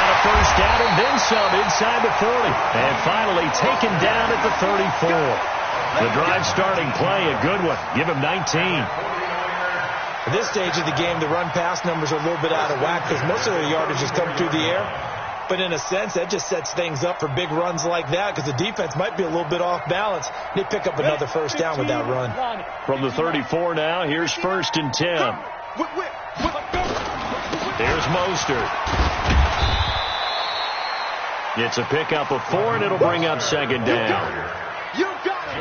got a first down and then some inside the 40. And finally taken down at the 34. The drive starting play, a good one. Give him 19. At this stage of the game, the run-pass numbers are a little bit out of whack because most of their yardage has come through the air. But in a sense, that just sets things up for big runs like that because the defense might be a little bit off balance. They pick up another first down with that run. From the 34 now, here's 1st and 10. There's Mostert. It's a pickup of 4, and it'll bring up 2nd down.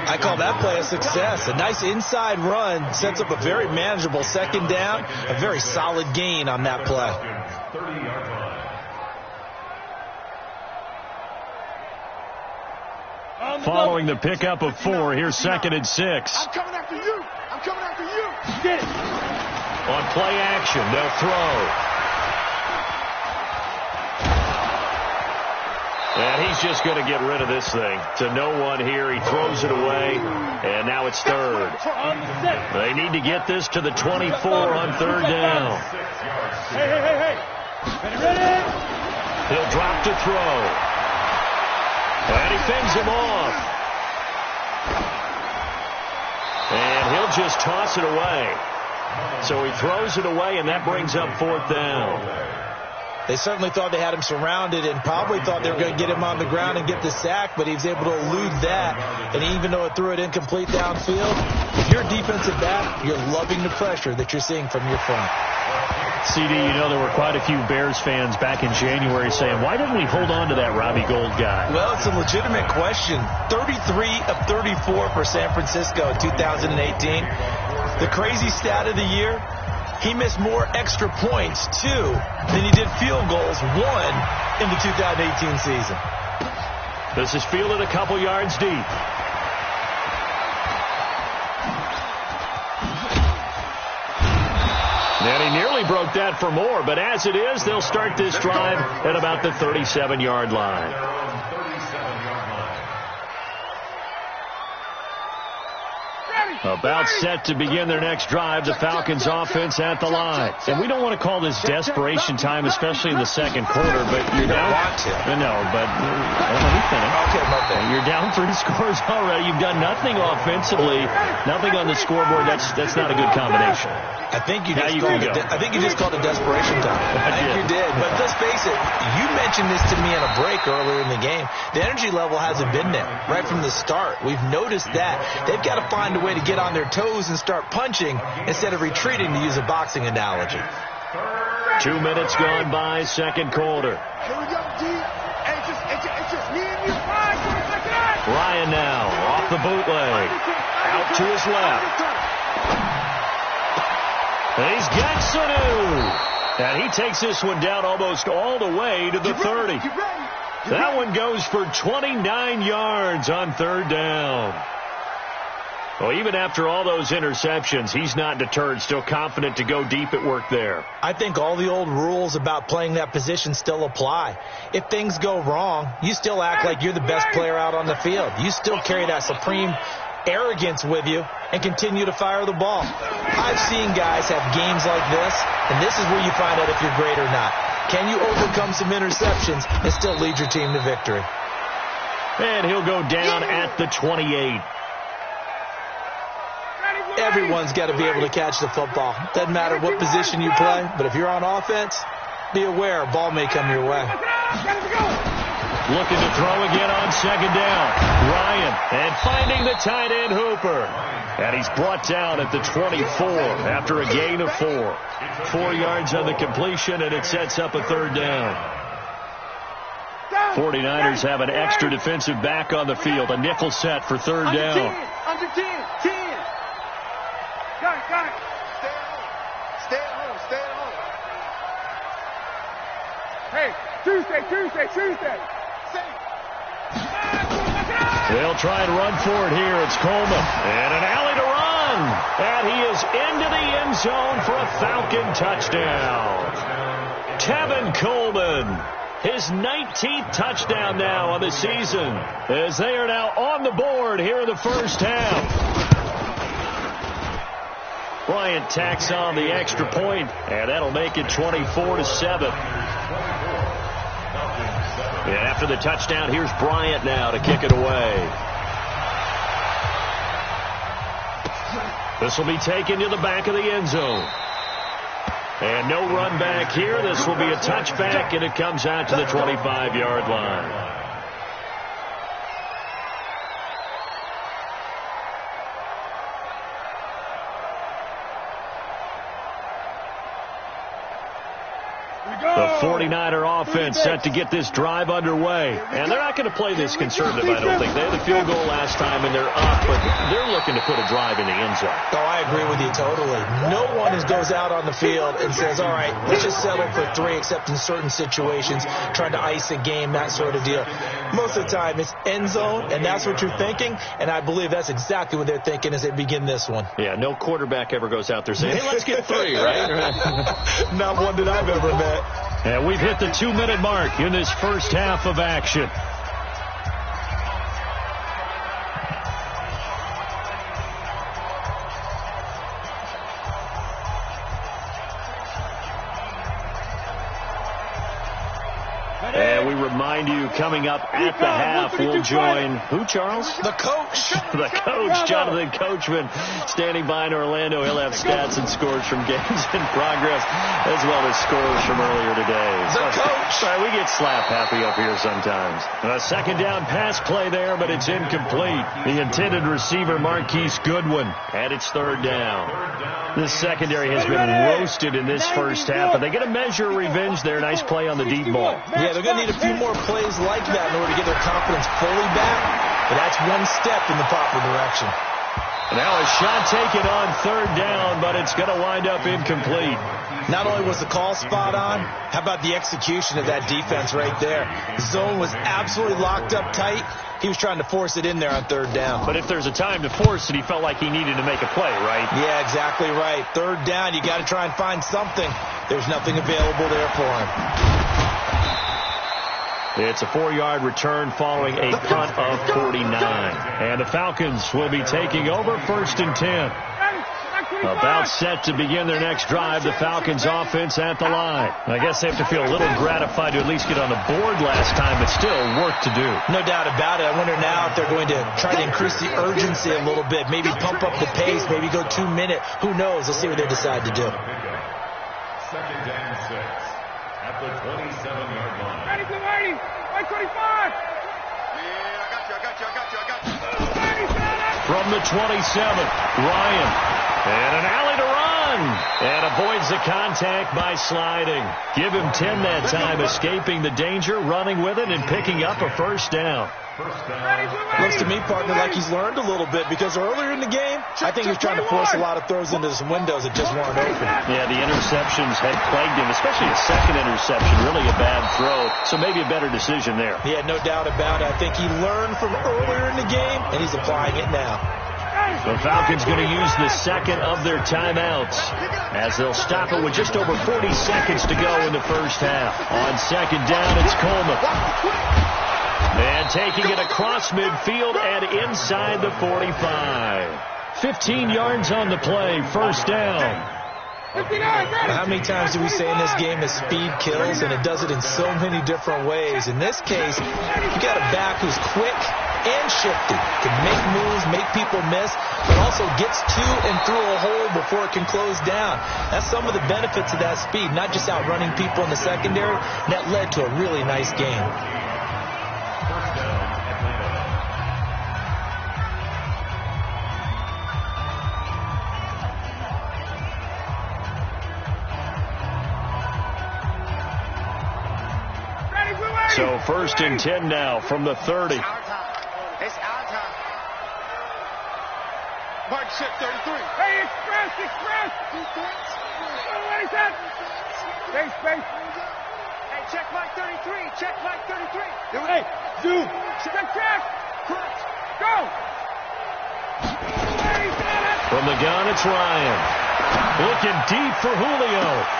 I call that play a success. A nice inside run sets up a very manageable 2nd down. A very solid gain on that play. Following the pickup of 4, here's 2nd and 6. I'm coming after you. I'm coming after you. Get it. On play action, they'll throw. And he's just going to get rid of this thing. To no one here. He throws it away. And now it's 3rd. They need to get this to the 24 on 3rd down. Hey. Ready? He'll drop to throw. And he fends him off. And he'll just toss it away. So he throws it away, and that brings up 4th down. They certainly thought they had him surrounded and probably thought they were going to get him on the ground and get the sack, but he was able to elude that. And even though it threw it incomplete downfield, if you're a defensive back, you're loving the pressure that you're seeing from your front. CD, you know there were quite a few Bears fans back in January saying, why didn't we hold on to that Robbie Gould guy? Well, it's a legitimate question. 33 of 34 for San Francisco in 2018. The crazy stat of the year, he missed more extra points, 2, than he did field goals, 1, in the 2018 season. This is fielded a couple yards deep. And he nearly broke that for more, but as it is, they'll start this drive at about the 37-yard line. About set to begin their next drive, the Falcons offense at the line. And we don't want to call this desperation time, especially in the 2nd quarter, but you're down. No, but let me finish. Okay, my bad. You're down 3 scores already. You've done nothing offensively, nothing on the scoreboard. That's not a good combination. I think you just called it desperation time. I think you did. But let's face it, you mentioned this to me in a break earlier in the game. The energy level hasn't been there right from the start. We've noticed that. They've got to find a way to get on their toes and start punching instead of retreating, to use a boxing analogy. 2 minutes gone by, 2nd quarter. Here we go, D. It's just me and you. Ryan now off the bootleg. Out to his left. He's got Sanu. And he takes this one down almost all the way to the 30. That one goes for 29 yards on 3rd down. Well, even after all those interceptions, he's not deterred, still confident to go deep at work there. I think all the old rules about playing that position still apply. If things go wrong, you still act like you're the best player out on the field. You still carry that supreme arrogance with you and continue to fire the ball. I've seen guys have games like this, and this is where you find out if you're great or not. Can you overcome some interceptions and still lead your team to victory? And he'll go down at the 28. Everyone's got to be able to catch the football. Doesn't matter what position you play, but if you're on offense, be aware a ball may come your way. Looking to throw again on 2nd down. Ryan, and finding the tight end Hooper. And he's brought down at the 24 after a gain of 4. 4 yards on the completion, and it sets up a 3rd down. 49ers have an extra defensive back on the field. A nickel set for 3rd down. Under 10. Got it. Stay at home. Hey, Tuesday. They'll try and run for it here. It's Coleman. And an alley to run. And he is into the end zone for a Falcon touchdown. Tevin Coleman. His 19th touchdown now on the season, as they are now on the board here in the first half. Bryant tacks on the extra point, and that'll make it 24-7. And after the touchdown, here's Bryant now to kick it away. This will be taken to the back of the end zone. And no run back here. This will be a touchback, and it comes out to the 25-yard line. The 49er offense set to get this drive underway. And they're not going to play this conservative, I don't think. They had the field goal last time, and they're up, but they're looking to put a drive in the end zone. Oh, I agree with you totally. No one goes out on the field and says, all right, let's just settle for 3, except in certain situations, trying to ice a game, that sort of deal. Most of the time, it's end zone, and that's what you're thinking, and I believe that's exactly what they're thinking as they begin this one. Yeah, no quarterback ever goes out there saying, hey, let's get 3, right? Not one that I've ever met. And we've hit the 2-minute mark in this first half of action. And we remind you, coming up at the half, we'll join who, Charles? The coach. The coach, Jonathan Coachman, standing by in Orlando. He'll have stats and scores from games in progress, as well as scores from earlier today. The coach. Sorry, we get slap happy up here sometimes. A second down pass play there, but it's incomplete. The intended receiver, Marquise Goodwin, and it's third down. This secondary has been roasted in this first half, but they get a measure of revenge there. Nice play on the deep ball. Yeah, they're going to need a few more plays like that in order to get their confidence fully back, but that's one step in the proper direction. Now a shot taken on third down, but it's going to wind up incomplete. Not only was the call spot on, how about the execution of that defense right there? The zone was absolutely locked up tight. He was trying to force it in there on third down. But if there's a time to force it, he felt like he needed to make a play, right? Yeah, exactly right. Third down, you got to try and find something. There's nothing available there for him. It's a 4-yard return following a punt of 49. And the Falcons will be taking over 1st and 10. About set to begin their next drive, the Falcons offense at the line. I guess they have to feel a little gratified to at least get on the board last time, but still work to do. No doubt about it. I wonder now if they're going to try to increase the urgency a little bit, maybe pump up the pace, maybe go 2-minute. Who knows? Let's see what they decide to do. 2nd and 6 at the 27-yard line. Ready, 25. Yeah, I got you. From the 27, Ryan. And an alley to run. And avoids the contact by sliding. Give him 10 that time, escaping the danger, running with it, and picking up a first down. Looks to me, partner, like he's learned a little bit, because earlier in the game, I think he was trying to force a lot of throws into some windows that just weren't open. Yeah, the interceptions had plagued him, especially a second interception, really a bad throw, so maybe a better decision there. Yeah, no doubt about it. I think he learned from earlier in the game, and he's applying it now. The Falcons going to use the second of their timeouts as they'll stop it with just over 40 seconds to go in the first half. On second down, it's Coleman. And taking it across midfield and inside the 45. 15 yards on the play, first down. How many times do we say in this game that speed kills, and it does it in so many different ways? In this case, you got a back who's quick and shifty, can make moves, make people miss, but also gets to and through a hole before it can close down. That's some of the benefits of that speed, not just outrunning people in the secondary. That led to a really nice game. So 1st and 10 now from the 30. It's our time. Mark set 33. Hey, express. What is that? Space. Hey, check Mike 33. Hey, zoom. Check. Go. From the gun, it's Ryan. Looking deep for Julio.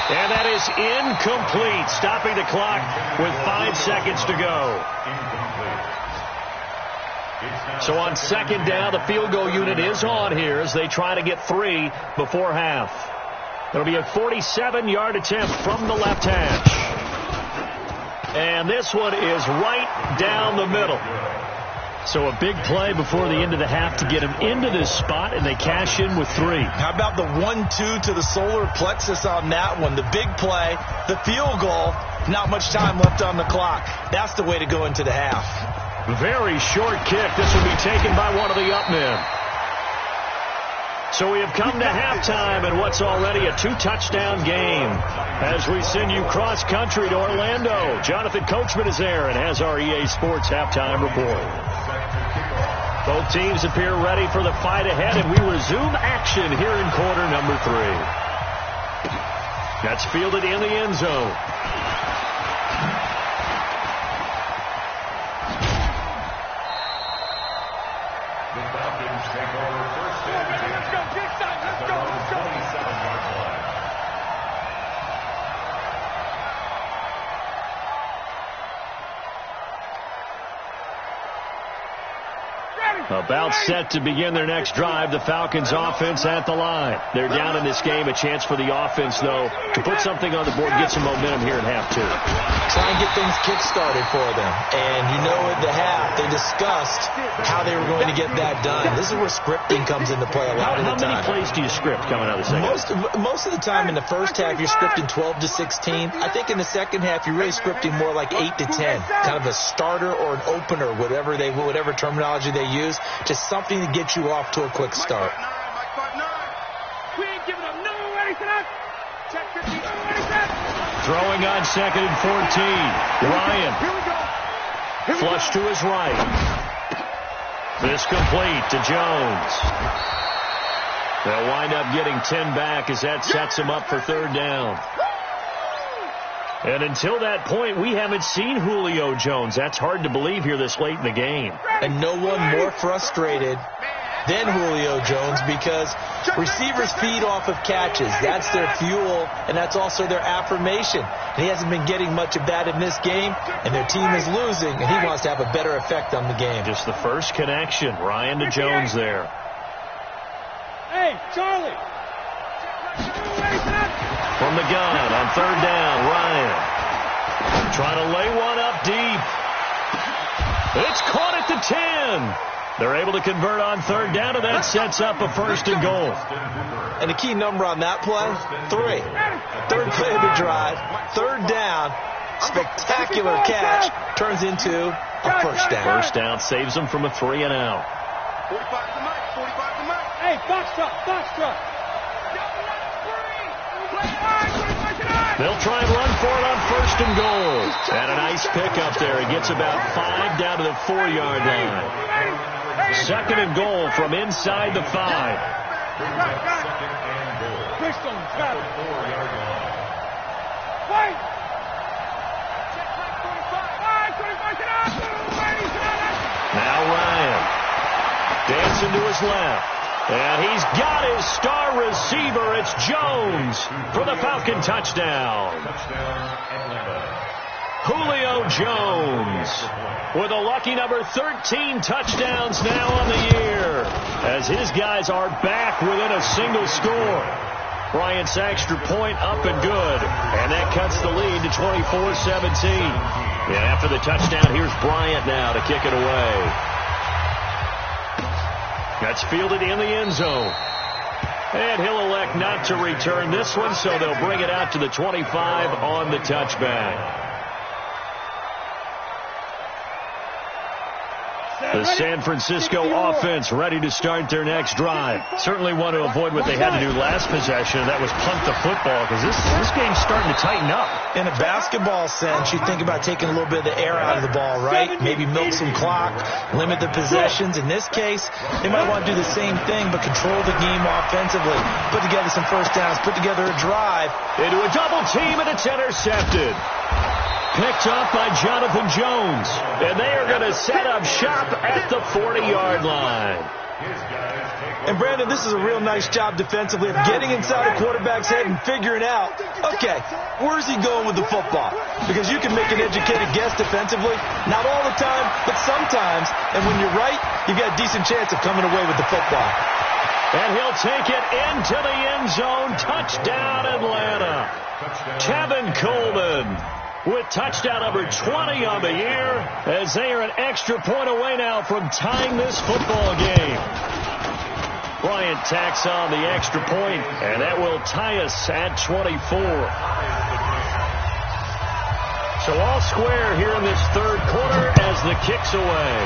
And that is incomplete, stopping the clock with 5 seconds to go. So on second down, the field goal unit is on here as they try to get 3 before half. It'll be a 47-yard attempt from the left hash. And this one is right down the middle. So a big play before the end of the half to get him into this spot, and they cash in with 3. How about the 1-2 to the solar plexus on that one? The big play, the field goal, not much time left on the clock. That's the way to go into the half. Very short kick. This will be taken by one of the up men. So we have come to halftime in what's already a 2-touchdown game. As we send you cross-country to Orlando, Jonathan Coachman is there and has our EA Sports halftime report. Both teams appear ready for the fight ahead, and we resume action here in quarter number 3. That's fielded in the end zone. The Falcons take over first and 10. Let's go, get side, let's go, let's go. 27-yard line. About set to begin their next drive, the Falcons offense at the line. They're down in this game. A chance for the offense, though, to put something on the board, get some momentum here in half 2. Try and get things kick-started for them. And you know at the half, they discussed how they were going to get that done. This is where scripting comes into play a lot of the time. How many plays do you script coming out of the second half? Most of the time in the first half, you're scripting 12 to 16. I think in the second half, you're really scripting more like 8 to 10. Kind of a starter or an opener, whatever terminology they use. Just something to get you off to a quick start. We ain't giving up. No, ready for that. Check 50. No, ready for that. Throwing on 2nd and 14. Ryan. Here we go. Flush to his right. This complete to Jones. They'll wind up getting 10 back as that sets him up for 3rd down. And until that point, we haven't seen Julio Jones. That's hard to believe here this late in the game. And no one more frustrated than Julio Jones because receivers feed off of catches. That's their fuel, and that's also their affirmation. And he hasn't been getting much of that in this game, and their team is losing, and he wants to have a better effect on the game. Just the first connection. Ryan to Jones there. Hey, Charlie. From the gun on 3rd down, Ryan. Trying to lay one up deep. It's caught at the 10. They're able to convert on 3rd down, and that sets up a 1st and goal. And the key number on that play, 3. 3rd play of the drive, 3rd down, spectacular catch, turns into a 1st down. 1st down saves them from a 3 and out. 45 to Mike. 45 to Mike. Hey, box truck. They'll try and run for it on 1st and goal. And a nice pickup there. He gets about 5 down to the 4-yard line. 2nd and goal from inside the 5. Second and goal. At the 4-yard line. Wait. Now Ryan. Dancing to his left. And he's got his star receiver. It's Jones for the Falcon touchdown. Julio Jones with a lucky number 13 touchdowns now on the year as his guys are back within a single score. Bryant Saxter point up and good. And that cuts the lead to 24-17. And after the touchdown, here's Bryant now to kick it away. That's fielded in the end zone. And he'll elect not to return this one, so they'll bring it out to the 25 on the touchback. The San Francisco offense ready to start their next drive. Certainly want to avoid what they had to do last possession, and that was punt the football, because this game's starting to tighten up. In a basketball sense, you think about taking a little bit of the air out of the ball, right? Maybe milk some clock, limit the possessions. In this case, they might want to do the same thing, but control the game offensively. Put together some first downs, put together a drive. Into a double team, and it's intercepted. Picked up by Jonathan Jones. And they are going to set up shop at the 40-yard line. And, Brandon, this is a real nice job defensively of getting inside a quarterback's head and figuring out, okay, where's he going with the football? Because you can make an educated guess defensively. Not all the time, but sometimes. And when you're right, you've got a decent chance of coming away with the football. And he'll take it into the end zone. Touchdown, Atlanta. Tevin Coleman with touchdown number 20 on the year, as they are an extra point away now from tying this football game. Bryant tacks on the extra point, and that will tie us at 24. So all square here in this third quarter as the kick's away.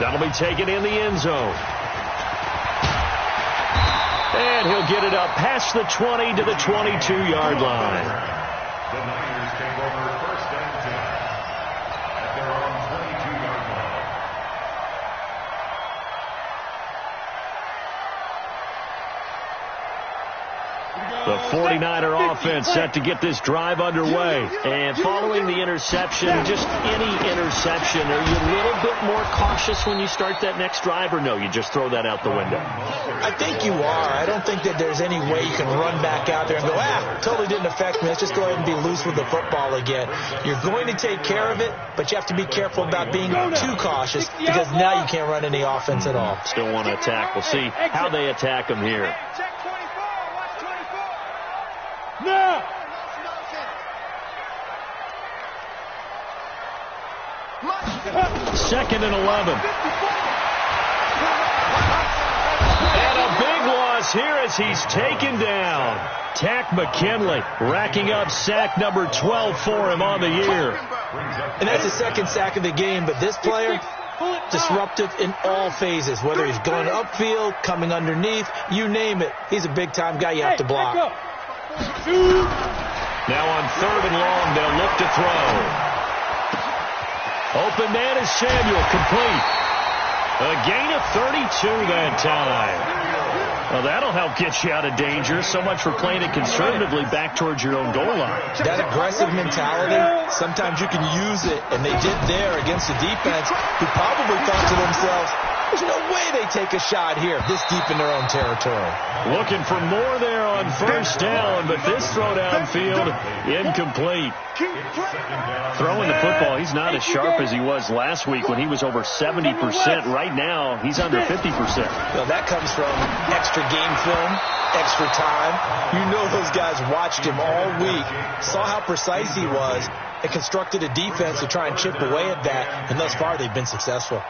That'll be taken in the end zone. And he'll get it up past the 20 to the 22-yard line. The Niners take over first and 10 at their own 22-yard line. The 49er offense set to get this drive underway. And following the interception, just any interception, are you a little bit more cautious when you start that next drive, or no, you just throw that out the window? I think you are. I don't think that there's any way you can run back out there and go, totally didn't affect me. Let's just go ahead and be loose with the football again. You're going to take care of it, but you have to be careful about being too cautious, because now you can't run any offense at all. Still want to attack. We'll see how they attack them here. No! Second and 11. And a big loss here as he's taken down. Tack McKinley racking up sack number 12 for him on the year. And that's the second sack of the game, but this player, disruptive in all phases, whether he's going upfield, coming underneath, you name it. He's a big-time guy you have to block. Now on third and long, they'll look to throw. Open man is Samuel, complete. A gain of 32 that time. Well, that'll help get you out of danger. So much for playing it conservatively back towards your own goal line. That aggressive mentality, sometimes you can use it, and they did there against the defense, who probably thought to themselves, there's no way they take a shot here this deep in their own territory. Looking for more there on first down, but this throw downfield incomplete. Throwing the football, he's not as sharp as he was last week when he was over 70%. Right now, he's under 50%. Well, that comes from extra game film, extra time. You know those guys watched him all week, saw how precise he was, and constructed a defense to try and chip away at that, and thus far they've been successful.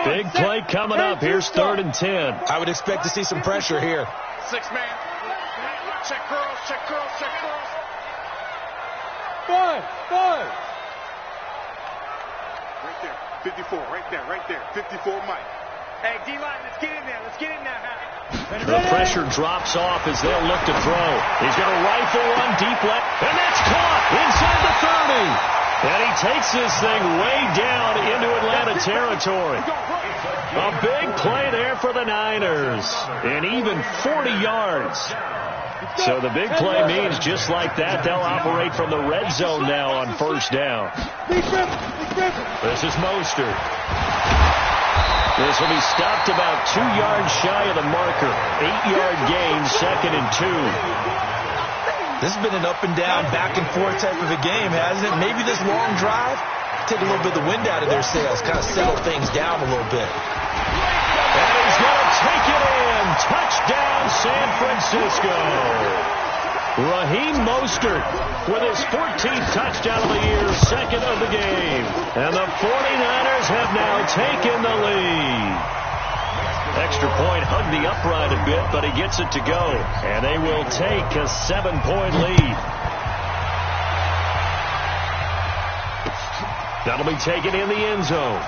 Big play coming up. Here's third and 10. I would expect to see some pressure here. 6-man. Check girls, check girls, check girls. 5. Right there. 54. Right there. 54 Mike. Hey, D-line, let's get in there. Let's get in there, huh? The pressure drops off as they'll look to throw. He's got a rifle on deep left, and that's caught inside the 30. And he takes this thing way down into Atlanta territory. A big play there for the Niners. And even 40 yards. So the big play means just like that, they'll operate from the red zone now on first down. This is Mostert. This will be stopped about 2 yards shy of the marker. 8-yard gain, second and 2. This has been an up-and-down, back-and-forth type of a game, hasn't it? Maybe this long drive, take a little bit of the wind out of their sails, kind of settle things down a little bit. And he's going to take it in. Touchdown, San Francisco. Raheem Mostert with his 14th touchdown of the year, second of the game. And the 49ers have now taken the lead. Extra point hugged the upright a bit, but he gets it to go. And they will take a 7-point lead. That'll be taken in the end zone.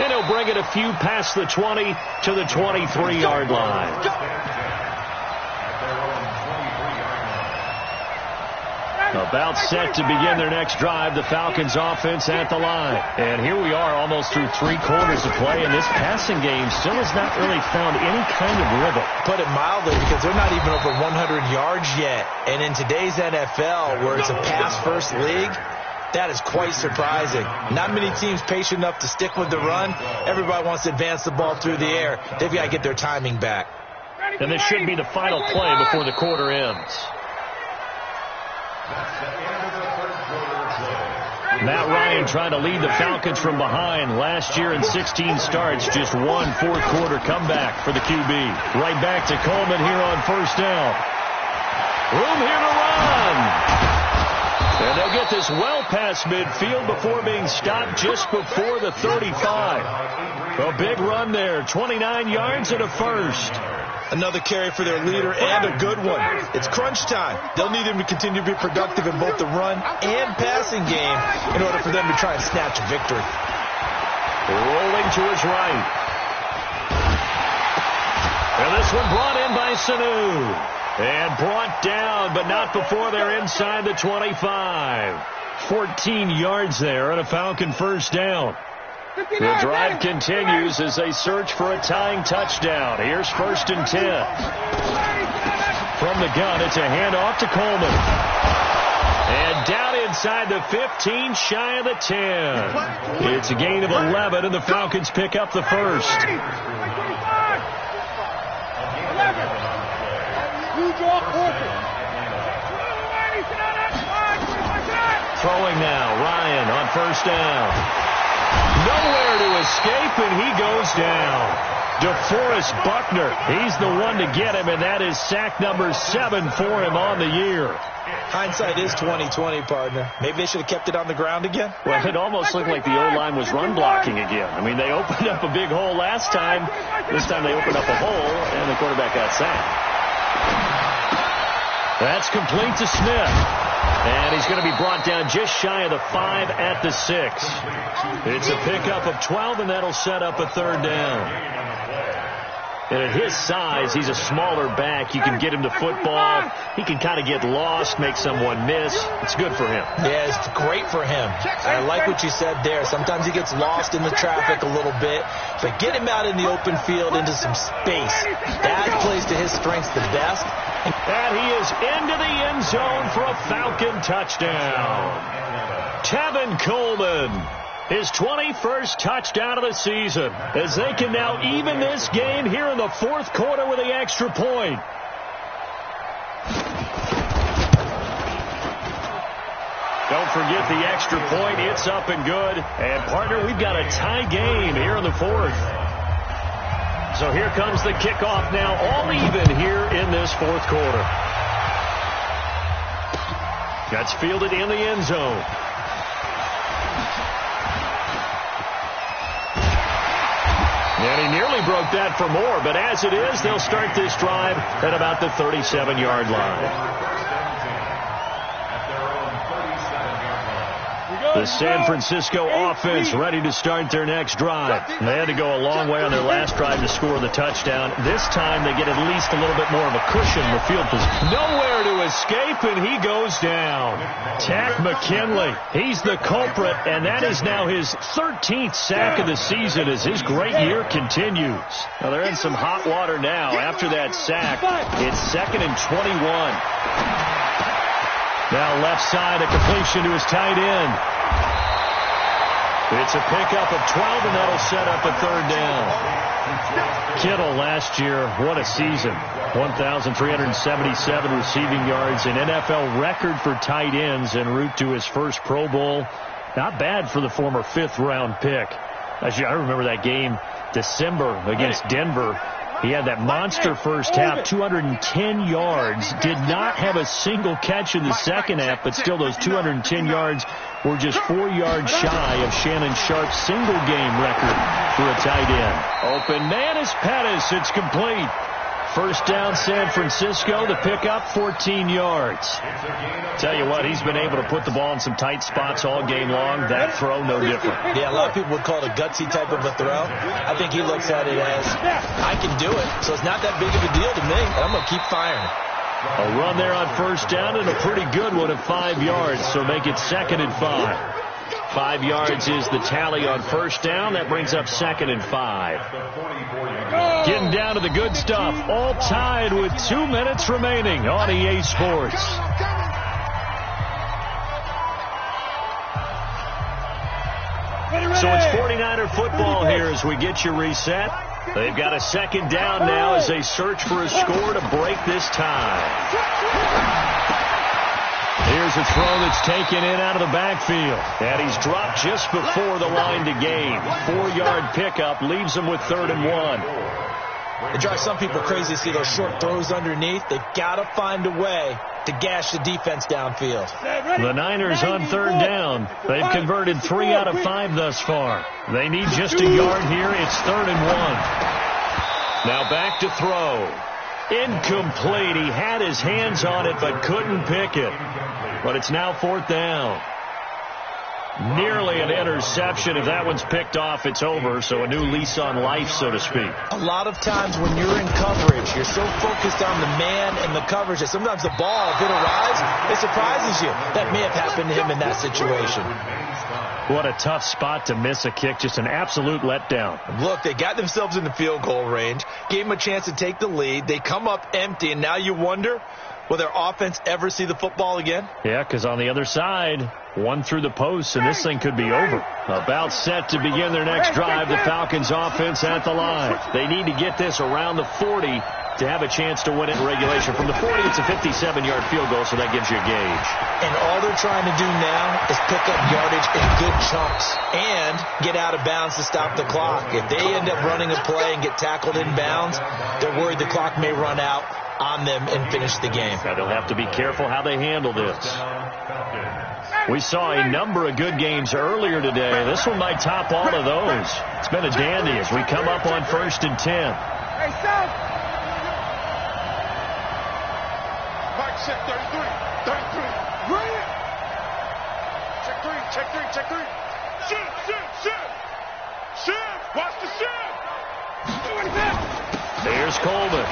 And he'll bring it a few past the 20 to the 23-yard line. About set to begin their next drive, the Falcons offense at the line. And here we are almost through 3 quarters of play, and this passing game still has not really found any kind of rhythm. Put it mildly, because they're not even over 100 yards yet. And in today's NFL, where it's a pass-first league, that is quite surprising. Not many teams patient enough to stick with the run. Everybody wants to advance the ball through the air. They've got to get their timing back. And this should be the final play before the quarter ends. That's the end of the third quarter of play. Matt Ryan trying to lead the Falcons from behind. Last year in 16 starts, just one fourth-quarter comeback for the QB. Right back to Coleman here on first down. Room here to run. And they'll get this well past midfield before being stopped just before the 35. A big run there, 29 yards and a first. Another carry for their leader and a good one. It's crunch time. They'll need him to continue to be productive in both the run and passing game in order for them to try and snatch a victory. Rolling to his right. And this one brought in by Sanu. And brought down, but not before they're inside the 25. 14 yards there and a Falcon first down. The drive continues as they search for a tying touchdown. Here's 1st and 10. From the gun, it's a handoff to Coleman. And down inside the 15, shy of the 10. It's a gain of 11, and the Falcons pick up the first. Throwing now, Ryan on first down. Nowhere to escape, and he goes down. DeForest Buckner, he's the one to get him, and that is sack number 7 for him on the year. Hindsight is 20/20, partner. Maybe they should have kept it on the ground again. Well, it almost looked like the O-line was run blocking again. I mean, they opened up a big hole last time. This time they opened up a hole, and the quarterback got sacked. That's complete to Smith. And he's going to be brought down just shy of the 5 at the 6. It's a pickup of 12, and that'll set up a 3rd down. And at his size, he's a smaller back. You can get him to football. He can kind of get lost, make someone miss. It's good for him. Yeah, it's great for him. I like what you said there. Sometimes he gets lost in the traffic a little bit. But get him out in the open field into some space. That plays to his strengths the best. And he is into the end zone for a Falcon touchdown. Tevin Coleman, his 21st touchdown of the season, as they can now even this game here in the 4th quarter with the extra point. Don't forget the extra point. It's up and good. And, partner, we've got a tie game here in the 4th. So here comes the kickoff now, all even here in this 4th quarter. That's fielded in the end zone. And he nearly broke that for more, but as it is, they'll start this drive at about the 37-yard line. The San Francisco offense ready to start their next drive. They had to go a long way on their last drive to score the touchdown. This time they get at least a little bit more of a cushion in the field position. Nowhere to escape, and he goes down. Takk McKinley, he's the culprit, and that is now his 13th sack of the season as his great year continues. Now they're in some hot water now. After that sack, it's 2nd and 21. Now left side, a completion to his tight end. It's a pickup of 12, and that'll set up a 3rd down. Kittle last year, what a season. 1,377 receiving yards, an NFL record for tight ends en route to his first Pro Bowl. Not bad for the former 5th-round pick. Actually, I remember that game, December, against Denver. He had that monster first half, 210 yards. Did not have a single catch in the second half, but still those 210 yards were just 4 yards shy of Shannon Sharp's single-game record for a tight end. Open man is Pettis. It's complete. First down, San Francisco. The pickup, 14 yards. Tell you what, he's been able to put the ball in some tight spots all game long. That throw, no different. Yeah, a lot of people would call it a gutsy type of a throw. I think he looks at it as, I can do it, so it's not that big of a deal to me, and I'm going to keep firing. A run there on first down, and a pretty good one at 5 yards, so make it 2nd and 5. 5 yards is the tally on first down. That brings up 2nd and 5. Getting down to the good stuff. All tied with 2 minutes remaining on EA Sports. So it's 49er football here as we get you reset. They've got a 2nd down now as they search for a score to break this tie. Here's Here's a throw that's taken in out of the backfield. And he's dropped just before the line to gain. 4-yard pickup leaves him with 3rd and 1. It drives some people crazy to see those short throws underneath. They've got to find a way to gash the defense downfield. The Niners on 3rd down. They've converted 3 out of 5 thus far. They need just a yard here. It's 3rd and 1. Now back to throw. Incomplete. He had his hands on it but couldn't pick it. But it's now 4th down. Nearly an interception. If that one's picked off, it's over. So a new lease on life, so to speak. A lot of times when you're in coverage, you're so focused on the man and the coverage that sometimes the ball, if it arrives, it surprises you. That may have happened to him in that situation. What a tough spot to miss a kick. Just an absolute letdown. Look, they got themselves in the field goal range, gave them a chance to take the lead. They come up empty, and now you wonder, will their offense ever see the football again? Yeah, because on the other side, one through the post, and this thing could be over. About set to begin their next drive, the Falcons offense at the line. They need to get this around the 40 to have a chance to win it in regulation. From the 40, it's a 57-yard field goal, so that gives you a gauge. And all they're trying to do now is pick up yardage in good chunks and get out of bounds to stop the clock. If they end up running a play and get tackled in bounds, they're worried the clock may run out on them and finish the game. Now they'll have to be careful how they handle this. We saw a number of good games earlier today. This one might top all of those. It's been a dandy as we come up on 1st and 10. Hey, South! Mike set 33. 33. Bring it! Check 3, check 3, check 3. Shift! Shift! Watch the shift! Here's Coleman.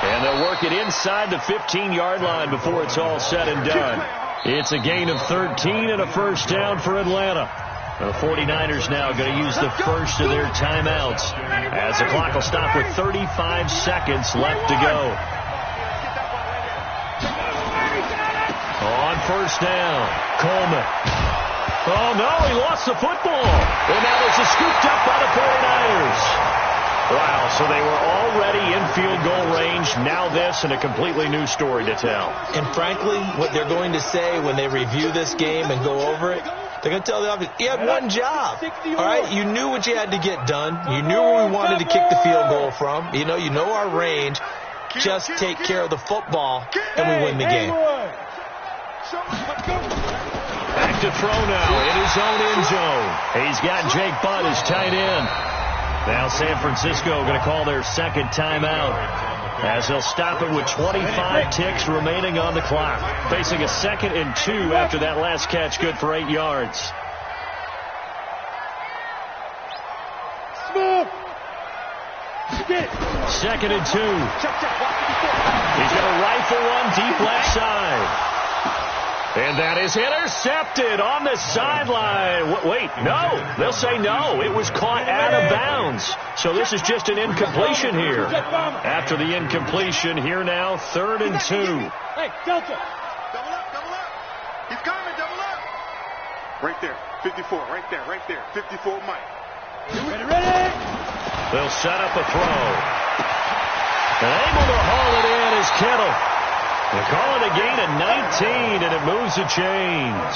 And they'll work it inside the 15-yard line before it's all said and done. It's a gain of 13 and a 1st down for Atlanta. The 49ers now going to use the first of their timeouts as the clock will stop with 35 seconds left to go. On 1st down, Coleman. Oh, no, he lost the football. And now this is scooped up by the 49ers. Wow, so they were already in field goal range. Now this and a completely new story to tell. And frankly, what they're going to say when they review this game and go over it, they're going to tell the offense, you had one job. All right, you knew what you had to get done. You knew where we wanted to kick the field goal from. You know our range. Just take care of the football, and we win the game. Back to throw now in his own end zone. He's got Jake Butt as tight end. Now San Francisco going to call their second timeout as they'll stop it with 25 ticks remaining on the clock. Facing a 2nd and 2 after that last catch, good for 8 yards. Smooth. 2nd and 2. He's going to rifle one deep left side. And that is intercepted on the sideline. Wait, no. They'll say no. It was caught out of bounds. So this is just an incompletion here. After the incompletion, here now, 3rd and 2. Hey, Delta. Double up. He's coming, double up. Right there, 54, right there. 54, Mike. Ready. They'll set up a throw. And able to haul it in is Kittle. They call it a gain of 19, and it moves the chains.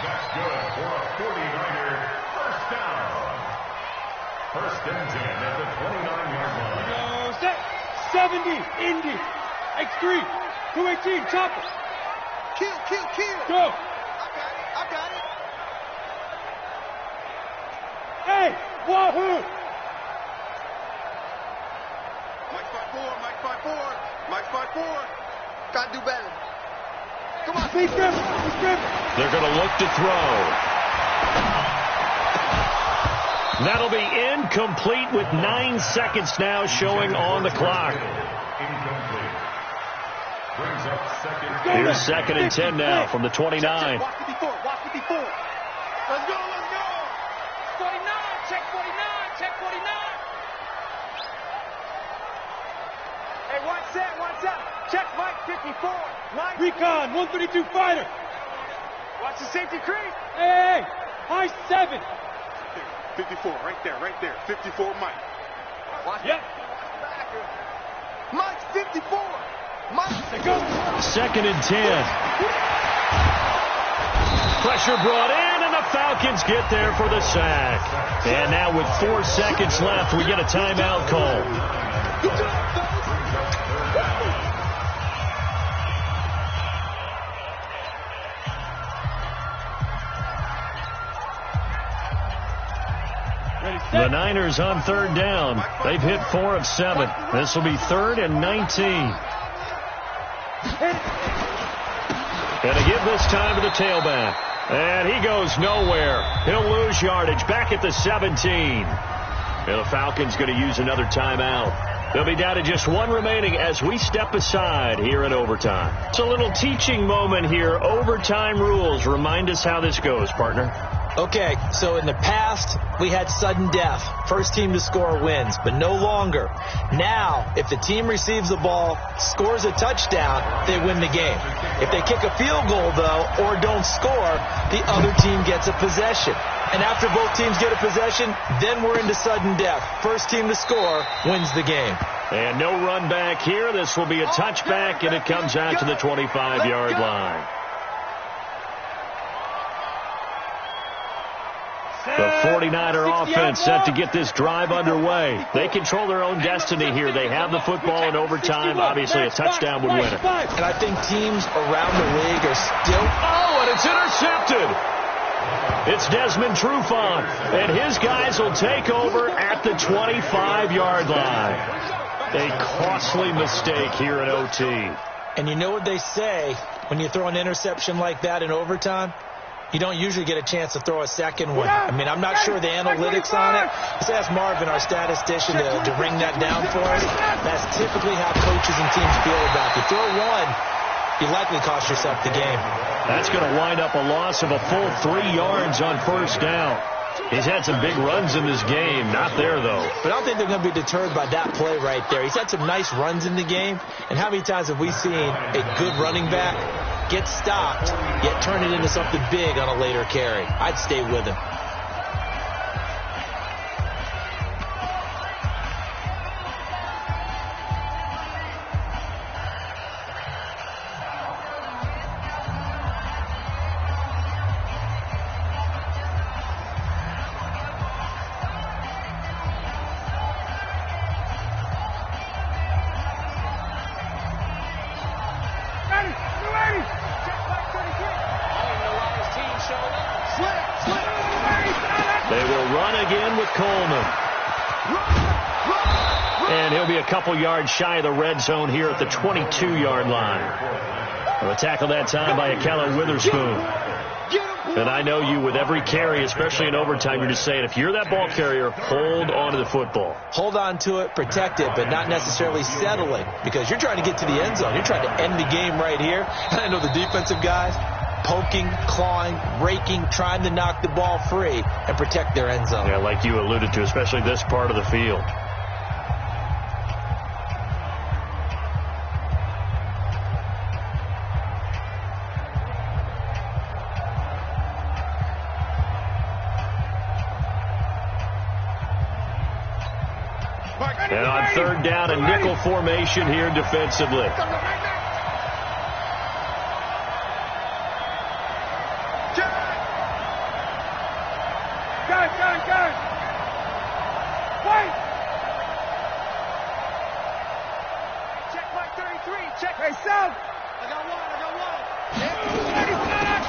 That's good for a 49er 1st down. 1st and 10 at the 29-yard line. Go set. 70, Indy. X3, 218, chopper. Kill. Go. I got it. Hey, wahoo. Mike 5-4. Gotta do better. Come on. He's driven. They're going to look to throw. That'll be incomplete with 9 seconds now showing on the clock. Brings up 2nd. Here's 2nd and 10 now from the 29. Watch the before. Let's go. 49, check 49. Hey, watch that. Check Mike 54. Mike. Recon, 132 fighter. Watch the safety creep. Hey, high 7. 54, right there. 54, Mike. Watch. Yep. Mike's 54. Mike's 2nd and 10. Pressure brought in, and the Falcons get there for the sack. And now with 4 seconds left, we get a timeout call. The Niners on 3rd down. They've hit 4 of 7. This will be 3rd and 19. And to give this time to the tailback. And he goes nowhere. He'll lose yardage back at the 17. And the Falcons going to use another timeout. They'll be down to just 1 remaining as we step aside here in overtime. It's a little teaching moment here. Overtime rules. Remind us how this goes, partner. Okay, so in the past, we had sudden death. First team to score wins, but no longer. Now, if the team receives the ball, scores a touchdown, they win the game. If they kick a field goal, though, or don't score, the other team gets a possession. And after both teams get a possession, then we're into sudden death. First team to score wins the game. And no run back here. This will be a touchback, and it comes out to the 25-yard line. The 49er offense set to get this drive underway. They control their own destiny here. They have the football in overtime. Obviously, a touchdown would win it. And I think teams around the league are still... Oh, and it's intercepted. It's Desmond Trufant, and his guys will take over at the 25-yard line. A costly mistake here at OT. And you know what they say when you throw an interception like that in overtime? You don't usually get a chance to throw a second one. I mean, I'm not sure the analytics on it. Let's ask Marvin, our statistician, to ring that down for us. That's typically how coaches and teams feel about it. You throw one, you likely cost yourself the game. That's going to wind up a loss of a full 3 yards on 1st down. He's had some big runs in this game. Not there, though. But I don't think they're going to be deterred by that play right there. He's had some nice runs in the game. And how many times have we seen a good running back get stopped, yet turn it into something big on a later carry? I'd stay with him. Couple yards shy of the red zone here at the 22-yard line. A tackle that time by Akella Witherspoon. And I know you, with every carry, especially in overtime, you're just saying, if you're that ball carrier, hold on to the football. Hold on to it, protect it, but not necessarily settle it, because you're trying to get to the end zone. You're trying to end the game right here. And I know the defensive guys poking, clawing, raking, trying to knock the ball free and protect their end zone. Yeah, like you alluded to, especially this part of the field. And on 3rd down, a nickel formation here defensively.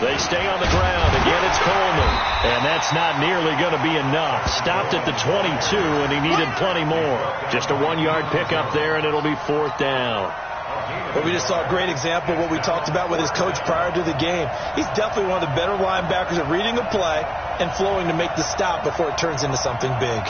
They stay on the ground. Again, it's Coleman. And that's not nearly going to be enough. Stopped at the 22, and he needed plenty more. Just a 1-yard pickup there, and it'll be 4th down. But we just saw a great example of what we talked about with his coach prior to the game. He's definitely one of the better linebackers at reading a play and flowing to make the stop before it turns into something big.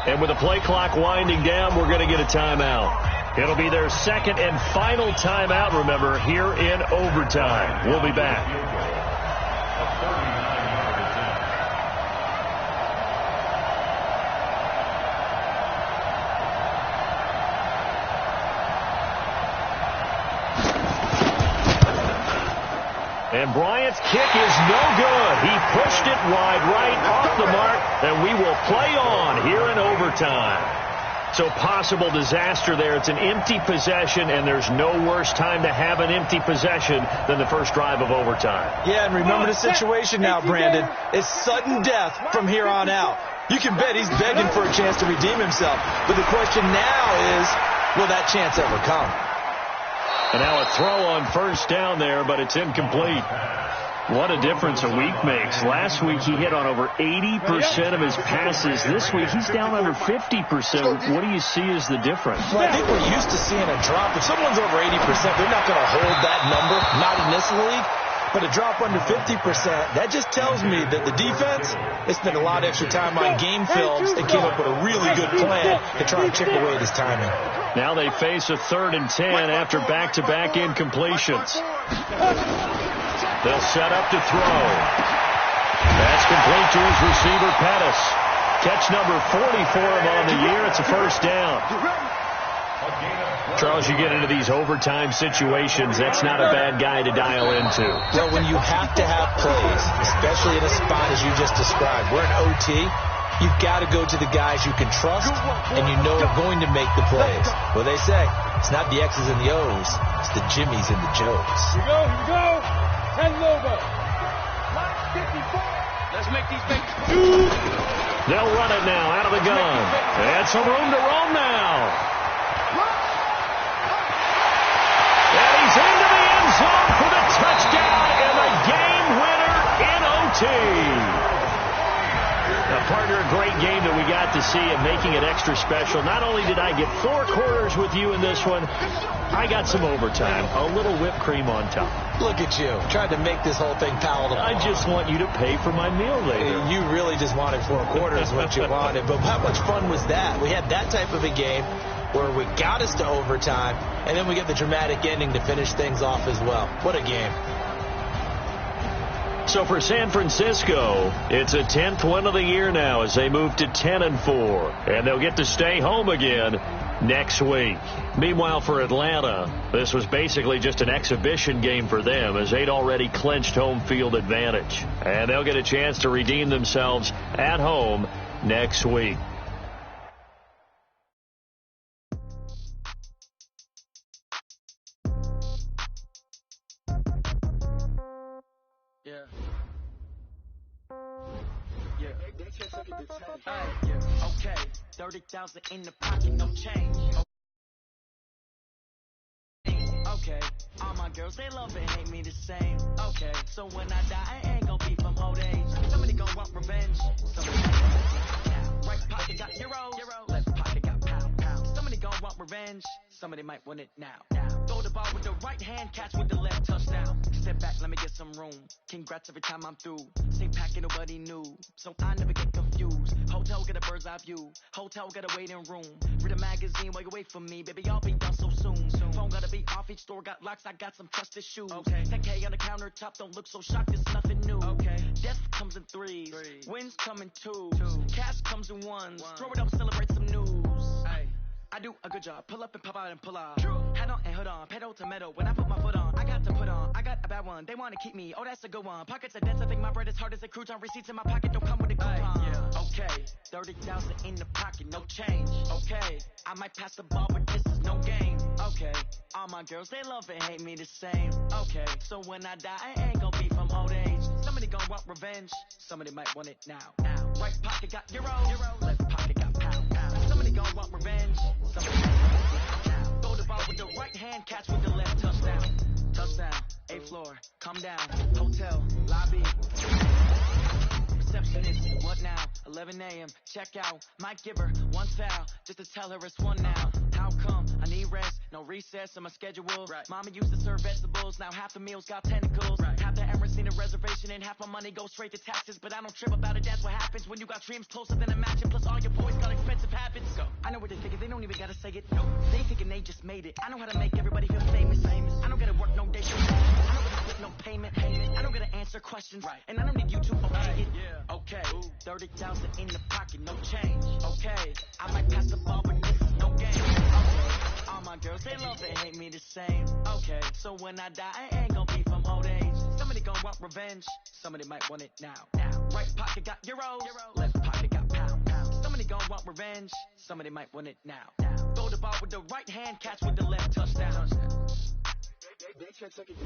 And with the play clock winding down, we're going to get a timeout. It'll be their 2nd and final timeout, remember, here in overtime. We'll be back. And Bryant's kick is no good. He pushed it wide right, off the mark, and we will play on here in overtime. So possible disaster there. It's an empty possession, and there's no worse time to have an empty possession than the first drive of overtime. Yeah, and remember the situation now, Brandon. It's sudden death from here on out. You can bet he's begging for a chance to redeem himself. But the question now is, will that chance ever come? And now a throw on first down there, but it's incomplete. What a difference a week makes. Last week he hit on over 80% of his passes. This week he's down under 50%. What do you see as the difference? Well, I think we're used to seeing a drop. If someone's over 80%, they're not going to hold that number, not in this league. But a drop under 50%, that just tells me that the defense has spent a lot of extra time on game films and came up with a really good plan to try and chip away at his timing. Now they face a 3rd and 10 after back-to-back incompletions. They'll set up to throw. That's complete to his receiver, Pettis. Catch number 40 for him on the year. It's a first down. Charles, you get into these overtime situations, that's not a bad guy to dial into. Well, when you have to have plays, especially in a spot as you just described, we're in OT, you've got to go to the guys you can trust and you know are going to make the plays. Well, they say it's not the X's and the O's, it's the Jimmies and the Joes. Here we go. Hand it over. Let's make these things. They'll run it now out of the gun. And some room to roam now. And he's into the end zone for the touchdown and the game winner in OT. Now, partner, a great game that we got to see and making it extra special. Not only did I get 4 quarters with you in this one, I got some overtime, a little whipped cream on top. Look at you, trying to make this whole thing palatable. I just want you to pay for my meal later. You really just wanted 4 quarters what you wanted, but how much fun was that? We had that type of a game where we got us to overtime, and then we get the dramatic ending to finish things off as well. What a game. So for San Francisco, it's a 10th win of the year now as they move to 10-4, and they'll get to stay home again next week. Meanwhile, for Atlanta, this was basically just an exhibition game for them as they'd already clinched home field advantage, and they'll get a chance to redeem themselves at home next week. Okay, 30,000 in the pocket, no change. Okay, all my girls, they love and hate me the same. Okay, so when I die, I ain't gonna be from old age. Somebody gonna want revenge. Somebody right pocket got euro, left pocket got pound. Somebody gonna want revenge. Somebody might want it now. Throw the ball with the right hand, catch with the left, touchdown. Step back, let me get some room. Congrats every time I'm through. Same packet, nobody knew, so I never get confused. Hotel get a bird's eye view. Hotel get a waiting room. Read a magazine while you wait for me, baby. I'll be done so soon. Phone gotta be off. Each store got locks. I got some trusted shoes. Okay. 10K on the countertop. Don't look so shocked. It's nothing new. Okay. Death comes in threes. Wins come in twos. Cash comes in ones. Throw it up, celebrate some news. Ay. I do a good job. Pull up and pop out and pull off. Head on and hood on. Pedal to metal. When I put my foot on, I got to put on. I got a bad one. They want to keep me. Oh, that's a good one. Pockets are dense. I think my bread is hard as a crouton. Receipts in my pocket don't come with a coupon. Okay. 30,000 in the pocket. No change. Okay. I might pass the ball, but this is no game. Okay. All my girls, they love and hate me the same. Okay. So when I die, I ain't gonna be from old age. Somebody gonna want revenge. Somebody might want it now. Right pocket got euro. Left pocket got pound. Somebody gonna want revenge. Somebody might want it now. Throw the ball with the right hand, catch with the left, touchdown. Touchdown. 8th floor. Come down. Hotel. Lobby. Receptionist, what now? 11 a.m. Check out. Might give her one foul just to tell her it's one now. How come? I need rest. No recess in my schedule. Right. Mama used to serve vegetables. Now half the meals got tentacles. Right. Half the Emirates need a reservation and half my money goes straight to taxes. But I don't trip about it. That's what happens when you got dreams closer than a match. And plus all your boys got expensive habits. Go. I know what they thinking. They don't even gotta say it. No. They thinking they just made it. I know how to make everybody feel famous. I don't gotta work no day shift. I don't gotta split no payment. I don't gotta answer questions. Right. And I don't need you to okay it. Yeah. Okay. 30,000 in the pocket, no change. Okay. I might pass the ball, but this is no game. Okay. All my girls, they love and hate me the same. Okay. So when I die, I ain't gonna be from old age. Somebody go want revenge. Somebody might want it now. Right pocket got euros, left pocket got pound. Somebody gon' want revenge. Somebody might want it now. Throw the ball with the right hand, catch with the left, touchdown. They took it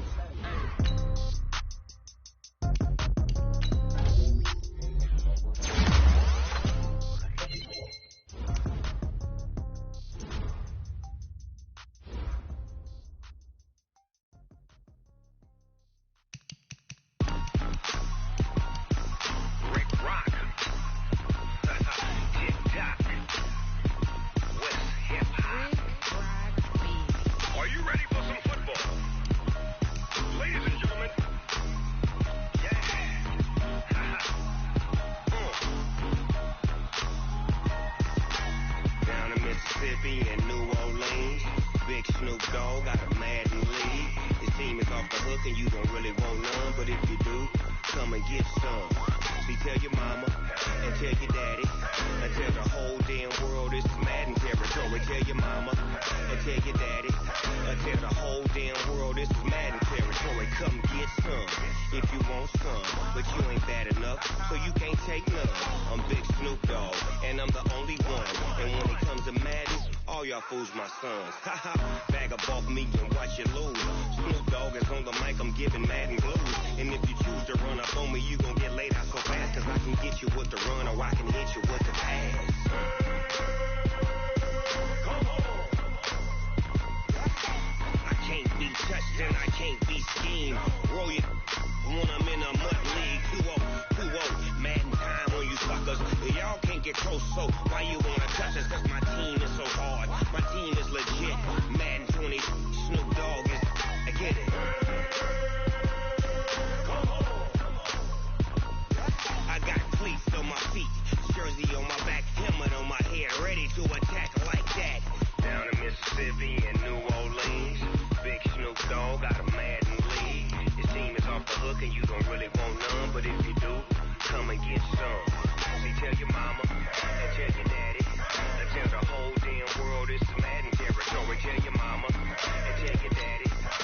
fools my sons. Bag up off me and watch you lose. Snoop Dogg is on the mic, I'm giving Madden blues. And if you choose to run up on me, you gon' get laid out so fast. Cause I can get you with the run or I can hit you with the pass.